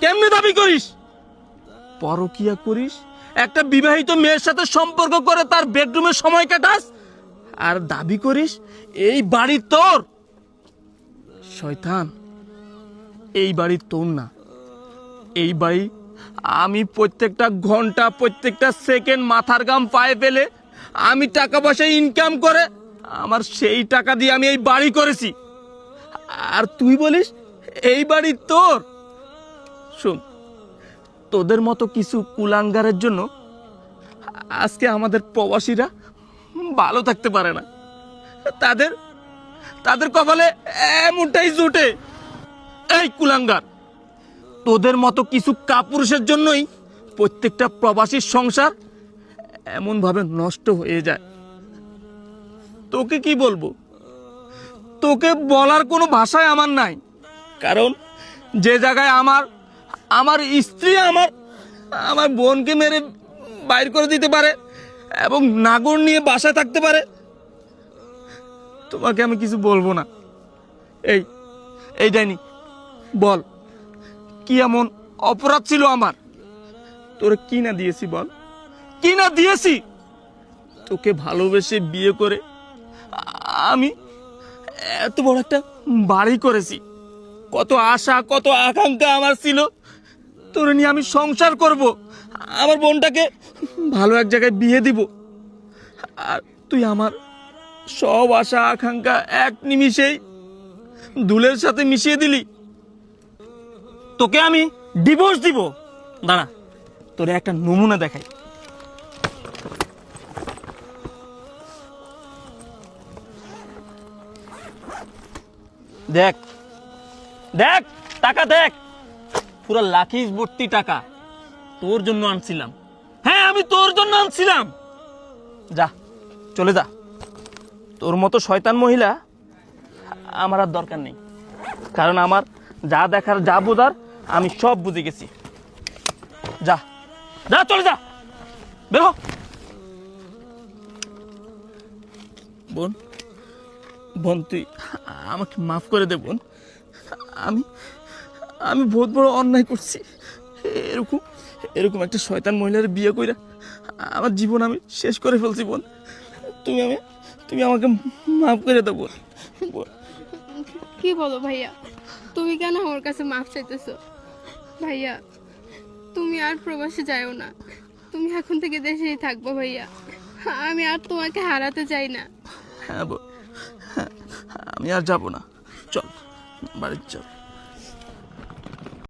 কেমনে দাবি করিস? পরকিয়া করিস, একটা বিবাহিত মেয়ের সাথে সম্পর্ক করে তার বেডরুমে সময় কাটাস, আর দাবি করিস এই বাড়ি তোর। শয়তান, এই বাড়ি তোর না, এই বাড়ি আমি প্রত্যেকটা ঘন্টা, প্রত্যেকটা সেকেন্ড মাথার ঘাম পায়ে ফেলে আমি টাকা পয়সা ইনকাম করে আমার সেই টাকা দিয়ে আমি এই বাড়ি করেছি, আর তুই বলিস এই বাড়ি তোর। শোন, তোদের মতো কিছু কুলাঙ্গারের জন্য আজকে আমাদের প্রবাসীরা ভালো থাকতে পারে না। তাদের তাদের কপালে এমনটাই জুটে। এই কুলাঙ্গার, তোদের মতো কিছু কাপুরুষের জন্যই প্রত্যেকটা প্রবাসীর সংসার এমন ভাবে নষ্ট হয়ে যায়। তোকে কি বলবো? তোকে বলার কোনো ভাষাই আমার নাই। কারণ যে জায়গায় আমার আমার স্ত্রী আমার আমার বোনকে মেরে বাইর করে দিতে পারে এবং নাগর নিয়ে বাসায় থাকতে পারে, তোমাকে আমি কিছু বলবো না। এই এই ডাইনি, বল কি এমন অপরাধ ছিল আমার? তোরে কি না দিয়েছি বল, কি না দিয়েছি? তোকে ভালোবেসে বিয়ে করে আমি এত বড় একটা বাড়ি করেছি। কত আশা, কত আকাঙ্ক্ষা আমার ছিল, তোরে নিয়ে আমি সংসার করব, আমার বোনটাকে ভালো এক জায়গায় বিয়ে দিব, আর তুই আমার সব আশা আকাঙ্ক্ষা এক নিমিষেই ধুলের সাথে মিশিয়ে দিলি। তোকে আমি ডিভোর্স দিব। দাঁড়া, তোরে একটা নমুনা দেখাই। দেখ দেখ, টাকা দেখ, পুরো লাখিস ভর্তি টাকা তোর জন্য আনছিলাম। হ্যাঁ, আমি তোর জন্য আনছিলাম। যা, চলে যা। তোর মতো শয়তান মহিলা আমার আর দরকার নেই, কারণ আমার যা দেখার, যা বোঝার আমি সব বুঝে গেছি। যা যা, চলে যা, বের হ। বোন, বোন, তুই আমাকে মাফ করে দে বোন। আমি আমি বহুত বড় অন্যায় করছি। এরকম এরকম একটা শয়তান মহিলার বিয়ে কইরা আমার জীবন আমি শেষ করে ফেলছি বোন। তুমি আমাকে মাফ করে দাও বোন। কি বলো ভাইয়া, তুমি কেন আমার কাছে মাফ চাইতেছো? ভাইয়া, তুমি আর প্রবাসে যাও না, তুমি এখন থেকে দেশেই থাকবো ভাইয়া। আমি আর তোমাকে হারাতে চাই না। হ্যাঁ বোন, আমি আর যাবো না, চল বাড়ি চল।